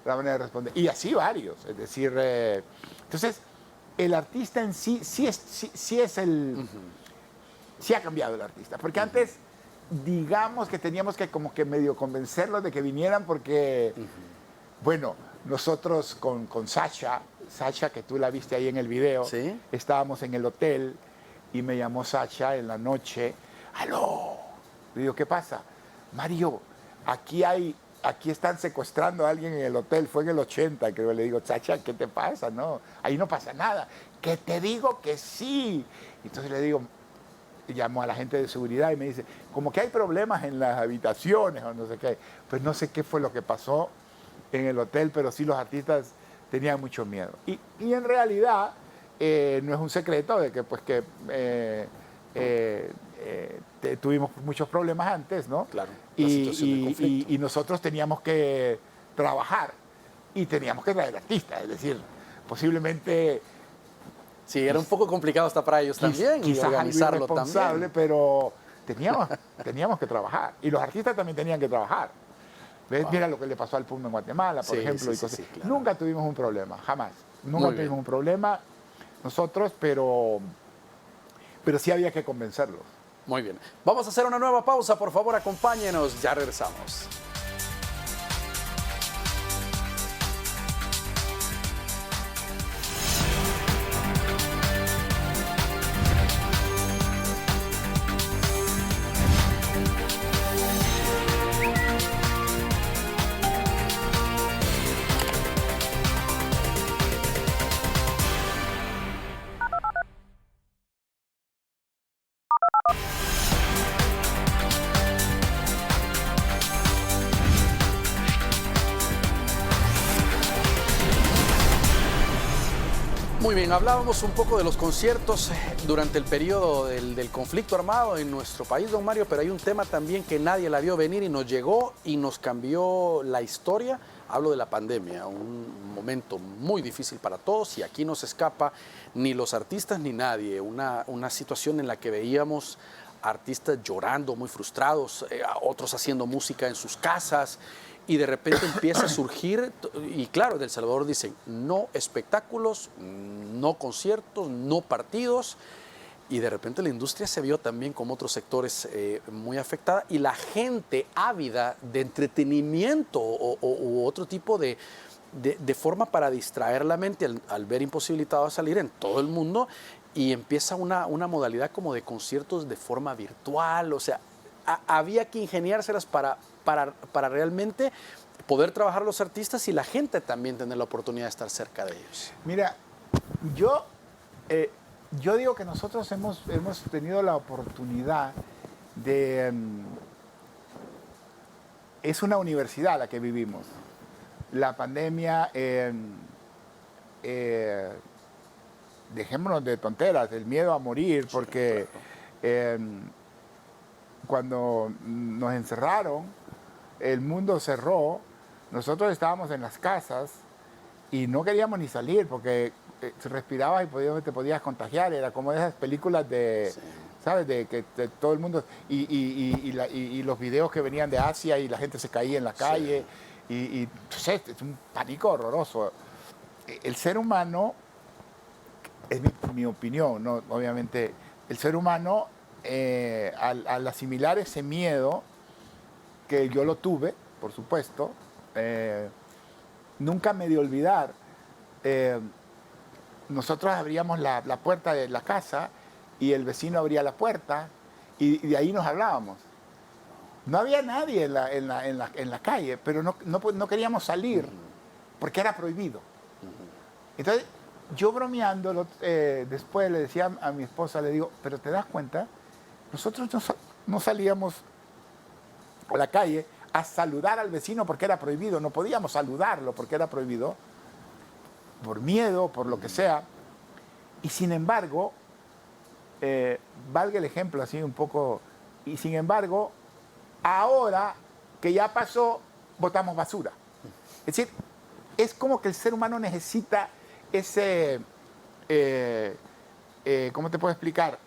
la manera de responder. Y así varios, es decir, entonces el artista en sí sí ha cambiado el artista, porque antes digamos que teníamos que como que medio convencerlos de que vinieran porque, bueno, nosotros con Sacha, que tú la viste ahí en el video, ¿sí? Estábamos en el hotel y me llamó Sacha en la noche, ¡aló! Le digo, ¿qué pasa? Mario, aquí están secuestrando a alguien en el hotel, fue en el 80, creo. Le digo, Sacha, ¿qué te pasa? No, ahí no pasa nada. Que te digo que sí. Entonces le digo, llamo a la gente de seguridad y me dice, como que hay problemas en las habitaciones o no sé qué. Pues no sé qué fue lo que pasó en el hotel, pero sí los artistas tenían mucho miedo. Y en realidad no es un secreto de que pues tuvimos muchos problemas antes, ¿no? Claro. Y nosotros teníamos que trabajar y teníamos que traer artistas, es decir, posiblemente... Sí, era un poco complicado hasta para ellos también y organizarlo también. Pero teníamos que trabajar y los artistas también tenían que trabajar. ¿Ves? Wow. Mira lo que le pasó al Puma en Guatemala, por ejemplo. Sí, claro. Nunca tuvimos un problema, jamás. Nunca tuvimos un problema nosotros, pero sí había que convencerlos. Muy bien. Vamos a hacer una nueva pausa, por favor, acompáñenos. Ya regresamos. Muy bien, hablábamos un poco de los conciertos durante el periodo del conflicto armado en nuestro país, don Mario, pero hay un tema también que nadie la vio venir y nos llegó y nos cambió la historia. Hablo de la pandemia, un momento muy difícil para todos y aquí no se escapa ni los artistas ni nadie. Una situación en la que veíamos artistas llorando, muy frustrados, otros haciendo música en sus casas. Y de repente empieza a surgir, y claro, en El Salvador dicen, no espectáculos, no conciertos, no partidos, y de repente la industria se vio también como otros sectores muy afectada, y la gente ávida de entretenimiento u otro tipo de forma para distraer la mente al ver imposibilitado a salir en todo el mundo, y empieza una modalidad como de conciertos de forma virtual, o sea, había que ingeniárselas para realmente poder trabajar los artistas y la gente también tener la oportunidad de estar cerca de ellos. Mira, yo digo que nosotros hemos tenido la oportunidad de... es una universidad la que vivimos. La pandemia, dejémonos de tonteras, el miedo a morir, porque... cuando nos encerraron, el mundo cerró, nosotros estábamos en las casas y no queríamos ni salir porque respirabas y te podías contagiar. Era como esas películas de, sí, ¿sabes? De que todo el mundo... Y los videos que venían de Asia y la gente se caía en la calle. Sí. Entonces, es un pánico horroroso. El ser humano, es mi opinión, ¿no? Obviamente, el ser humano... al asimilar ese miedo, que yo lo tuve, por supuesto, nunca me de olvidar, nosotros abríamos la puerta de la casa y el vecino abría la puerta y de ahí nos hablábamos. No había nadie en la calle, pero no queríamos salir porque era prohibido. Entonces, yo bromeando, después le decía a mi esposa, le digo, pero ¿te das cuenta? Nosotros no salíamos a la calle a saludar al vecino porque era prohibido, no podíamos saludarlo porque era prohibido. por miedo, por lo que sea. Y sin embargo, valga el ejemplo así un poco, y sin embargo, ahora que ya pasó, botamos basura. Es decir, es como que el ser humano necesita ese, ¿cómo te puedo explicar?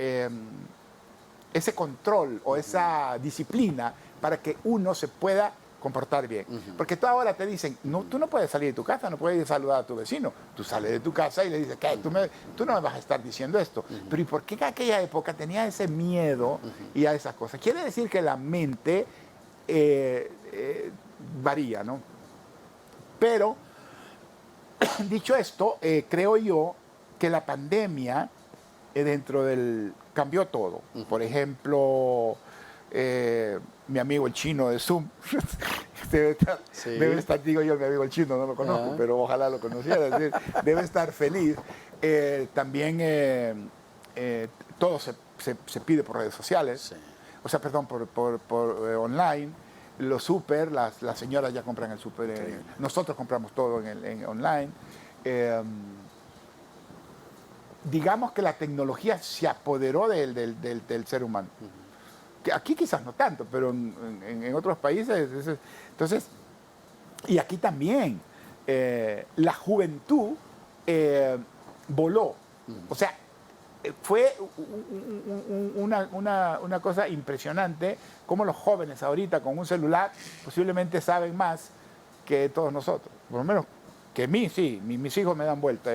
Ese control o esa disciplina para que uno se pueda comportar bien. Porque tú ahora te dicen, no, tú no puedes salir de tu casa, no puedes ir a saludar a tu vecino. Tú sales de tu casa y le dices, ¿qué? Tú no me vas a estar diciendo esto. Pero ¿y por qué en aquella época tenía ese miedo y a esas cosas? Quiere decir que la mente varía, ¿no? Pero, dicho esto, creo yo que la pandemia dentro del cambió todo. Por ejemplo, mi amigo el chino de Zoom, debe estar, digo yo, mi amigo el chino, no lo conozco, pero ojalá lo conociera, es decir, debe estar feliz. También todo se pide por redes sociales, o sea, perdón, por online. Los súper, las señoras ya compran el súper, nosotros compramos todo en online. Digamos que la tecnología se apoderó del ser humano. Aquí quizás no tanto, pero en otros países. Entonces, y aquí también, la juventud voló. O sea, fue una cosa impresionante como los jóvenes ahorita con un celular posiblemente saben más que todos nosotros. Por lo menos que mí, sí, mis hijos me dan vuelta.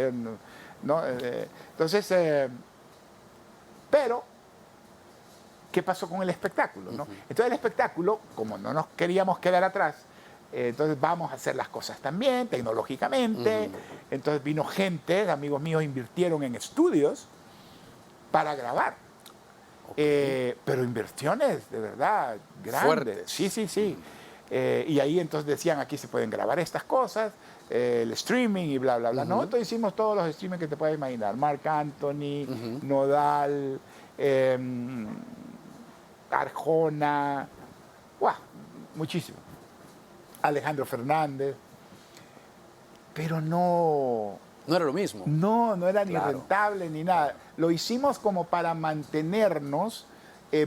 ¿No? Entonces, pero, ¿qué pasó con el espectáculo? ¿No? Entonces el espectáculo, como no nos queríamos quedar atrás, entonces vamos a hacer las cosas también, tecnológicamente. Entonces vino gente, amigos míos invirtieron en estudios para grabar. Pero inversiones de verdad grandes. Fuertes. Sí. Y ahí entonces decían, aquí se pueden grabar estas cosas, el streaming y bla, bla, bla. Nosotros hicimos todos los streaming que te puedas imaginar. Marc Anthony, Nodal, Arjona, muchísimo. Alejandro Fernández. Pero no era lo mismo. No era ni rentable ni nada. Lo hicimos como para mantenernos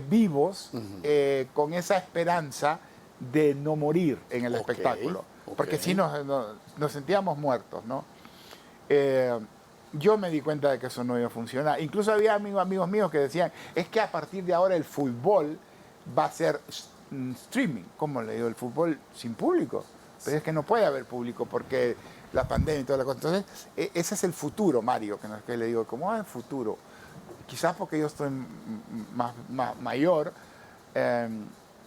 vivos con esa esperanza de no morir en el espectáculo. Porque si nos sentíamos muertos, ¿no? Yo me di cuenta de que eso no iba a funcionar. Incluso había amigos míos que decían, es que a partir de ahora el fútbol va a ser streaming. ¿Cómo le digo? El fútbol sin público. Pero es que no puede haber público porque la pandemia y toda la cosa. Entonces, ese es el futuro, Mario, que le digo, ¿cómo va el futuro? Quizás porque yo estoy más mayor,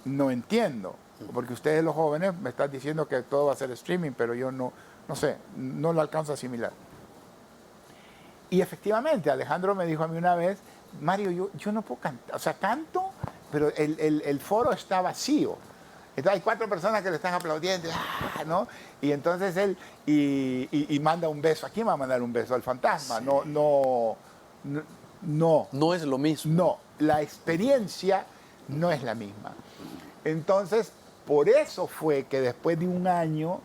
no entiendo. Porque ustedes los jóvenes me están diciendo que todo va a ser streaming, pero yo no sé, no lo alcanzo a asimilar. Y efectivamente, Alejandro me dijo a mí una vez, Mario, yo no puedo cantar, o sea, canto, pero el foro está vacío. Entonces hay 4 personas que le están aplaudiendo, ¿no? Y entonces él y manda un beso. ¿A quién va a mandar un beso? Al fantasma. Sí. No. No es lo mismo. No, la experiencia no es la misma. Entonces, por eso fue que después de un año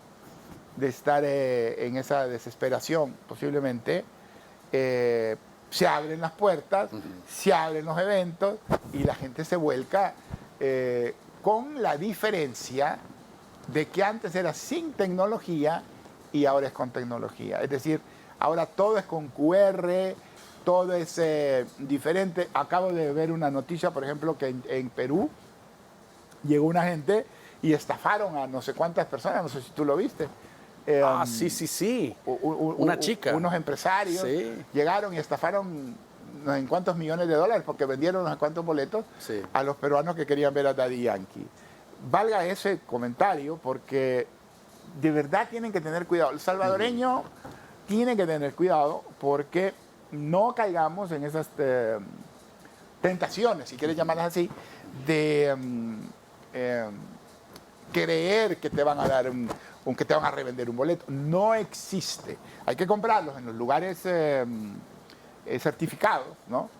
de estar en esa desesperación, posiblemente, se abren las puertas, se abren los eventos y la gente se vuelca con la diferencia de que antes era sin tecnología y ahora es con tecnología. Es decir, ahora todo es con QR, todo es diferente. Acabo de ver una noticia, por ejemplo, que en Perú llegó una gente y estafaron a no sé cuántas personas, no sé si tú lo viste. Sí. Una chica. Unos empresarios llegaron y estafaron no sé en cuántos millones de dólares porque vendieron unos cuantos boletos a los peruanos que querían ver a Daddy Yankee. Valga ese comentario porque de verdad tienen que tener cuidado. El salvadoreño tiene que tener cuidado porque no caigamos en esas tentaciones, si quieres llamarlas así, de creer que te van a dar que te van a revender un boleto. No existe. Hay que comprarlos en los lugares certificados, ¿no?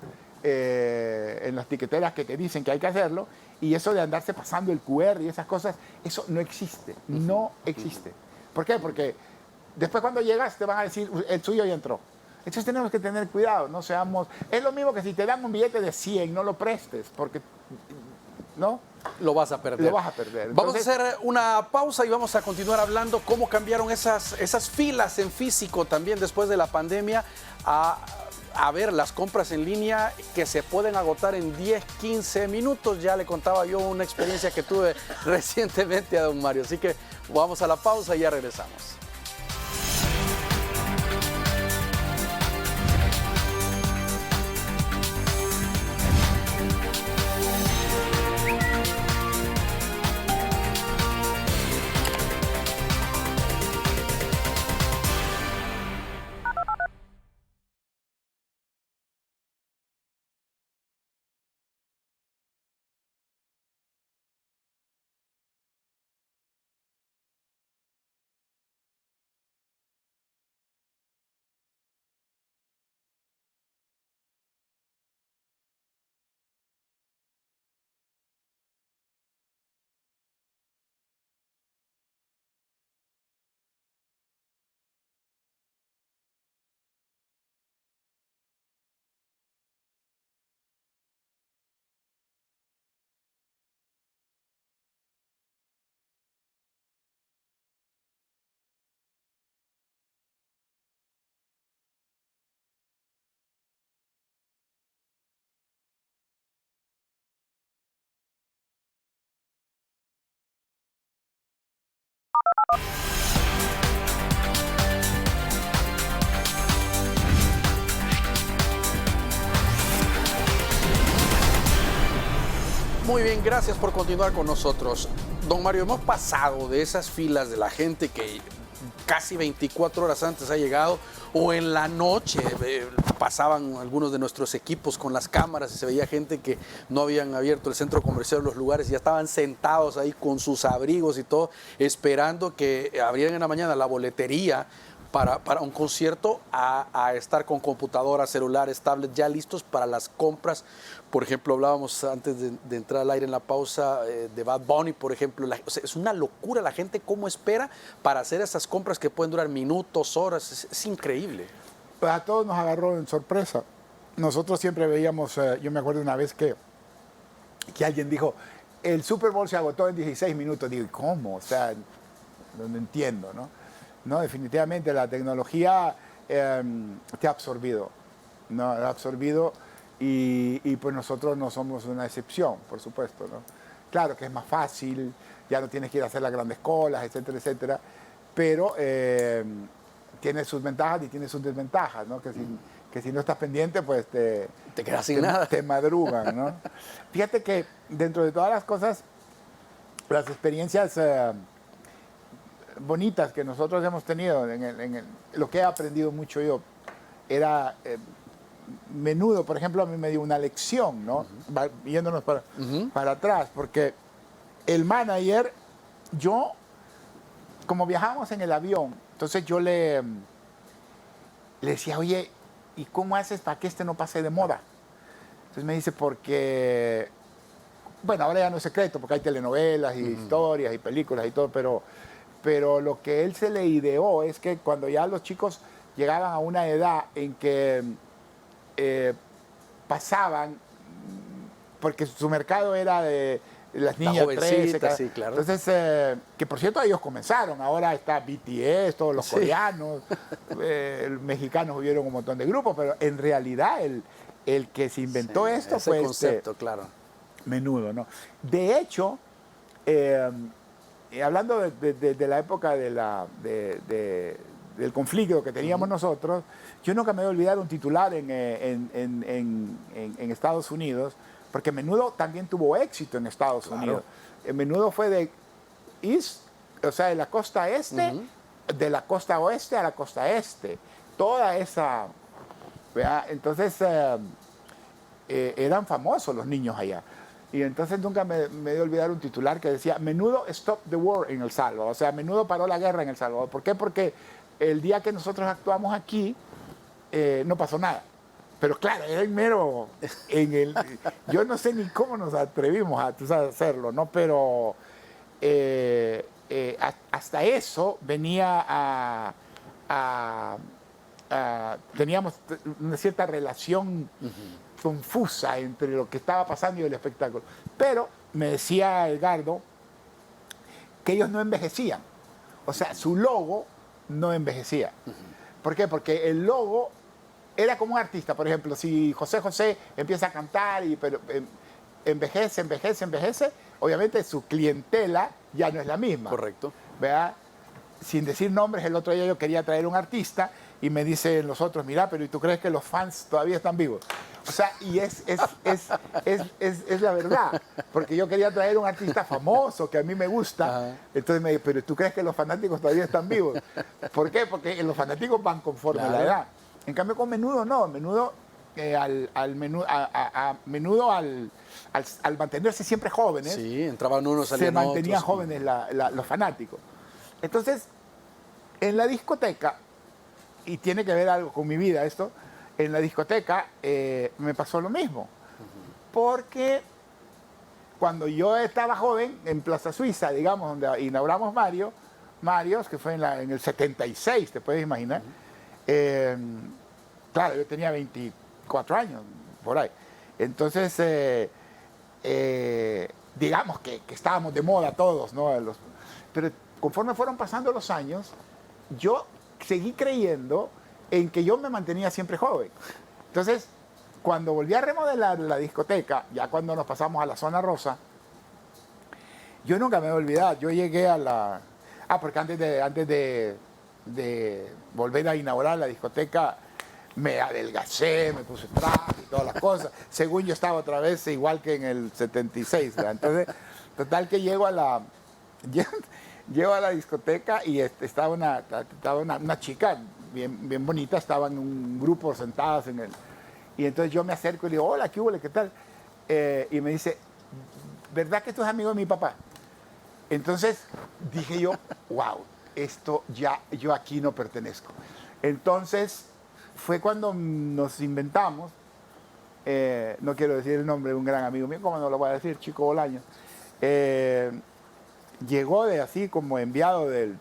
En las tiqueteras que te dicen que hay que hacerlo, y eso de andarse pasando el QR y esas cosas, eso no existe. No existe. ¿Por qué? Porque después cuando llegas te van a decir, el suyo ya entró. Entonces tenemos que tener cuidado, no seamos... Es lo mismo que si te dan un billete de 100, no lo prestes, porque... ¿no? Lo vas a perder. Lo vas a perder. Entonces, vamos a hacer una pausa y vamos a continuar hablando cómo cambiaron esas filas en físico también después de la pandemia a ver las compras en línea que se pueden agotar en 10, 15 minutos. Ya le contaba yo una experiencia que tuve recientemente a don Mario. Así que vamos a la pausa y ya regresamos. Muy bien, gracias por continuar con nosotros. Don Mario, hemos pasado de esas filas de la gente que casi 24 horas antes ha llegado, o en la noche pasaban algunos de nuestros equipos con las cámaras y se veía gente que no habían abierto el centro comercial, los lugares, y ya estaban sentados ahí con sus abrigos y todo, esperando que abrieran en la mañana la boletería para un concierto, a estar con computadoras, celulares, tablets ya listos para las compras. Por ejemplo, hablábamos antes de entrar al aire en la pausa de Bad Bunny, por ejemplo. O sea, es una locura la gente cómo espera para hacer esas compras que pueden durar minutos, horas. Es increíble. Pues a todos nos agarró en sorpresa. Nosotros siempre veíamos, yo me acuerdo una vez que alguien dijo, el Super Bowl se agotó en 16 minutos. Digo, ¿cómo? O sea, no entiendo, ¿no? No, definitivamente la tecnología te ha absorbido, ¿no? Ha absorbido y pues nosotros no somos una excepción, por supuesto, ¿no? Claro que es más fácil, ya no tienes que ir a hacer las grandes colas, etcétera, etcétera, pero tiene sus ventajas y tiene sus desventajas, ¿no? Que si no estás pendiente, pues te quedas sin nada. Te madrugan, ¿no? Fíjate que dentro de todas las cosas, las experiencias bonitas que nosotros hemos tenido, lo que he aprendido mucho yo, era Menudo, por ejemplo, a mí me dio una lección, ¿no? Yéndonos para atrás, porque el manager, yo, como viajábamos en el avión, entonces yo le decía, oye, ¿y cómo haces para que este no pase de moda? Entonces me dice, porque, bueno, ahora ya no es secreto, porque hay telenovelas y historias y películas y todo, pero lo que él se le ideó es que cuando ya los chicos llegaban a una edad en que pasaban, porque su mercado era de las niñas 13, sí, claro. Entonces, que por cierto ellos comenzaron, ahora está BTS, todos los coreanos, mexicanos hubieron un montón de grupos, pero en realidad el que se inventó esto ese fue concepto, claro. Menudo, ¿no? De hecho, hablando de la época del conflicto que teníamos nosotros, yo nunca me voy a olvidar un titular en Estados Unidos, porque Menudo también tuvo éxito en Estados Unidos. Menudo fue de East, o sea, de la costa este, de la costa oeste a la costa este. Toda esa... ¿verdad? Entonces, eran famosos los niños allá. Y entonces nunca me voy a olvidar un titular que decía, Menudo stop the war en El Salvador. O sea, Menudo paró la guerra en El Salvador. ¿Por qué? Porque el día que nosotros actuamos aquí, no pasó nada. Pero claro, era el mero... yo no sé ni cómo nos atrevimos a hacerlo, ¿no? Pero hasta eso venía teníamos una cierta relación confusa entre lo que estaba pasando y el espectáculo. Pero me decía Edgardo que ellos no envejecían. O sea, su logo no envejecía. ¿Por qué? Porque el logo era como un artista. Por ejemplo, si José José empieza a cantar y envejece, obviamente su clientela ya no es la misma. Correcto. ¿Verdad? Sin decir nombres, el otro día yo quería traer un artista y me dicen los otros, mira, pero ¿y tú crees que los fans todavía están vivos? O sea, y es la verdad, porque yo quería traer un artista famoso que a mí me gusta, entonces me dicen, pero ¿tú crees que los fanáticos todavía están vivos? ¿Por qué? Porque los fanáticos van conforme a la edad. En cambio con Menudo no, Menudo al mantenerse siempre jóvenes, sí, entraban unos, salían se mantenían otros. jóvenes los fanáticos. Entonces, en la discoteca, y tiene que ver algo con mi vida esto, en la discoteca me pasó lo mismo. Porque cuando yo estaba joven, en Plaza Suiza, digamos, donde inauguramos Marios, que fue en el 76, te puedes imaginar. Claro, yo tenía 24 años, por ahí. Entonces, digamos que estábamos de moda todos, ¿no? Pero conforme fueron pasando los años, yo seguí creyendo en que yo me mantenía siempre joven. Entonces, cuando volví a remodelar la discoteca, ya cuando nos pasamos a la zona rosa, yo nunca me voy a olvidar. Yo llegué a la... porque antes de volver a inaugurar la discoteca, me adelgacé, me puse traje y todas las cosas. Según yo estaba otra vez igual que en el 76. ¿verdad? Entonces, total que llego a la discoteca y estaba una chica bien bonita, estaba en un grupo sentadas en el... Y entonces yo me acerco y le digo, hola, ¿qué hubo? ¿Qué tal? Y me dice, ¿verdad que tú eres amigo de mi papá? Entonces dije yo, wow, esto ya, yo aquí no pertenezco. Entonces fue cuando nos inventamos, no quiero decir el nombre de un gran amigo mío, ¿cómo no lo voy a decir? Chico Bolaños. Llegó así como enviado del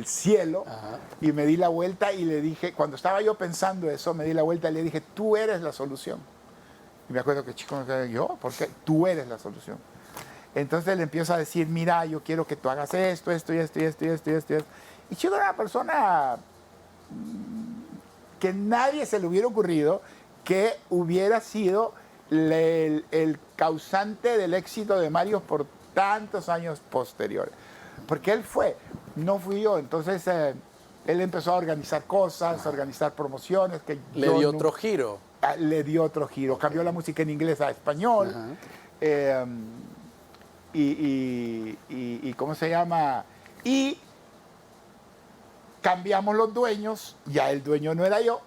cielo. Ajá. Y me di la vuelta y le dije, cuando estaba yo pensando eso, me di la vuelta y le dije, tú eres la solución. Y me acuerdo que el chico me dijo, ¿yo? ¿Por qué? Tú eres la solución. Entonces le empiezo a decir, mira, yo quiero que tú hagas esto. Y Chico era una persona que nadie se le hubiera ocurrido que hubiera sido el causante del éxito de Mario por tantos años posteriores. Porque él no fui yo. Entonces él empezó a organizar cosas, a organizar promociones. Que le dio otro giro. Le dio otro giro. Okay. Cambió la música en inglés a español. Y ¿cómo se llama? Y cambiamos los dueños. Ya el dueño no era yo,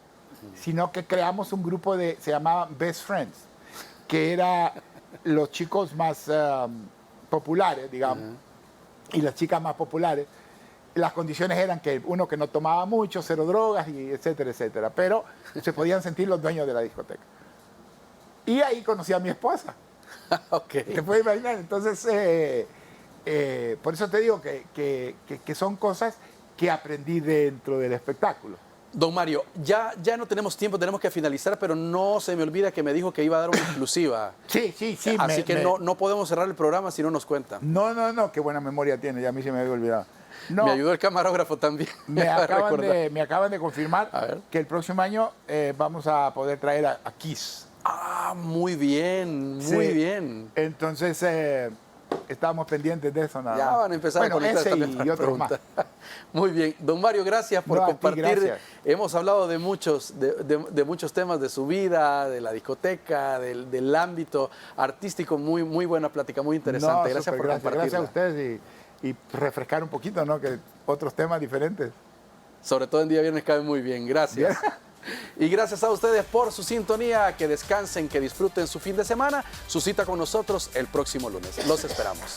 sino que creamos un grupo se llamaba Best Friends, que era los chicos más populares, digamos, y las chicas más populares. Las condiciones eran que uno que no tomaba mucho, cero drogas, y etcétera, etcétera. Pero se podían sentir los dueños de la discoteca. Y ahí conocí a mi esposa. Okay. ¿Te puedes imaginar? Entonces, por eso te digo que son cosas que aprendí dentro del espectáculo. Don Mario, ya no tenemos tiempo, tenemos que finalizar, pero no se me olvida que me dijo que iba a dar una exclusiva. Sí. Así que no podemos cerrar el programa si no nos cuenta. No, qué buena memoria tiene, ya a mí se me había olvidado. No, me ayudó el camarógrafo también. Me acaban de confirmar que el próximo año vamos a poder traer a Kiss. Ah, muy bien, muy bien. Entonces, estábamos pendientes de eso. Ya van a empezar a conectar ese y otros más. Muy bien. Don Mario, gracias por compartir. Gracias. Hemos hablado de muchos temas de su vida, de la discoteca, del ámbito artístico. Muy buena plática, muy interesante. Gracias por compartir. Gracias a ustedes y refrescar un poquito, ¿no? Que otros temas diferentes. Sobre todo en día viernes cabe muy bien. Gracias. Bien. Y gracias a ustedes por su sintonía, que descansen, que disfruten su fin de semana. Su cita con nosotros el próximo lunes. Los esperamos.